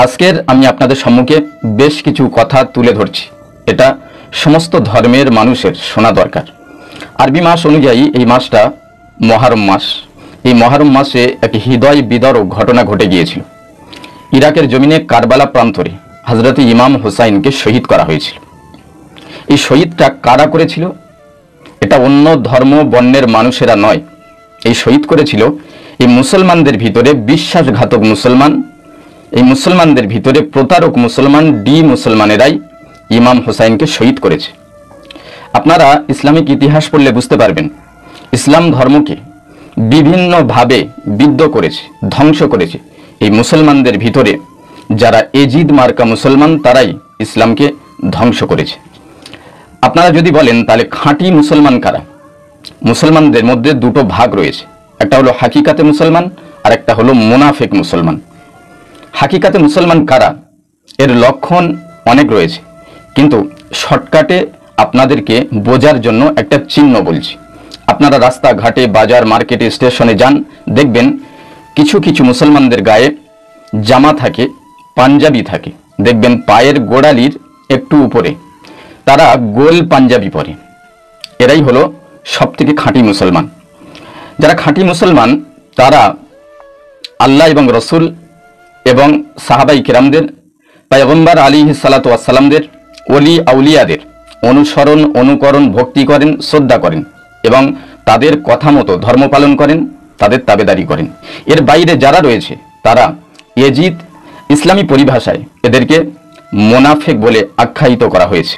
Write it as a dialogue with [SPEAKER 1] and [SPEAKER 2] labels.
[SPEAKER 1] আজকের আমি আপনাদের সম্মুখে বেশ কিছু কথা তুলে ধরছি। এটা সমস্ত ধর্মের মানুষের শোনা দরকার। আরবি মাস অনুযায়ী এই মাসটা মহরম মাস। এই মহরম মাসে এক হৃদয় বিদারক ঘটনা ঘটে গিয়েছিল। ইরাকের জমিনে কারবালা প্রান্তরে হযরত ইমাম হুসাইনকে শহীদ করা হয়েছিল। এই শহীদটা কারা করেছিল? এটা অন্য ধর্ম বর্ণের মানুষেরা নয়। এই শহীদ করেছিল এই মুসলমানদের ভিতরে বিশ্বাসঘাতক মুসলমান, এই মুসলমানদের ভিতরে প্রতারক মুসলমান, মুসলমানেরাই ইমাম হুসাইনকে শহীদ করেছে। আপনারা ইসলামিক ইতিহাস পড়লে বুঝতে পারবেন, ইসলাম ধর্মকে বিভিন্নভাবে বিদ্ধ করেছে, ধ্বংস করেছে এই মুসলমানদের ভিতরে যারা এজিদ মার্কা মুসলমান, তারাই ইসলামকে ধ্বংস করেছে। আপনারা যদি বলেন তাহলে খাঁটি মুসলমান কারা? মুসলমানদের মধ্যে দুটো ভাগ রয়েছে, একটা হলো হাকিকাতে মুসলমান আর একটা হলো মুনাফিক মুসলমান। হাকিকাতে মুসলমান কারা? এর লক্ষণ অনেক রয়েছে, কিন্তু শর্টকাটে আপনাদেরকে বোঝার জন্য একটা চিহ্ন বলছি। আপনারা রাস্তাঘাটে, বাজার, মার্কেটে, স্টেশনে যান, দেখবেন কিছু কিছু মুসলমানদের গায়ে জামা থাকে, পাঞ্জাবি থাকে, দেখবেন পায়ের গোড়ালির একটু উপরে তারা গোল পাঞ্জাবি পরে। এরাই হলো সবথেকে খাঁটি মুসলমান। যারা খাঁটি মুসলমান তারা আল্লাহ এবং রসুল এবং সাহাবাই কিরামদের, পয়গম্বর আলাইহিস সালাতু ওয়াস সালামদের, ওলি আউলিয়াদের অনুসরণ, অনুকরণ, ভক্তি করেন, শ্রদ্ধা করেন এবং তাদের কথা মতো ধর্ম পালন করেন, তাদের তাবেদারি করেন। এর বাইরে যারা রয়েছে তারা এজিদ, ইসলামী পরিভাষায় এদেরকে মুনাফিক বলে আখ্যায়িত করা হয়েছে।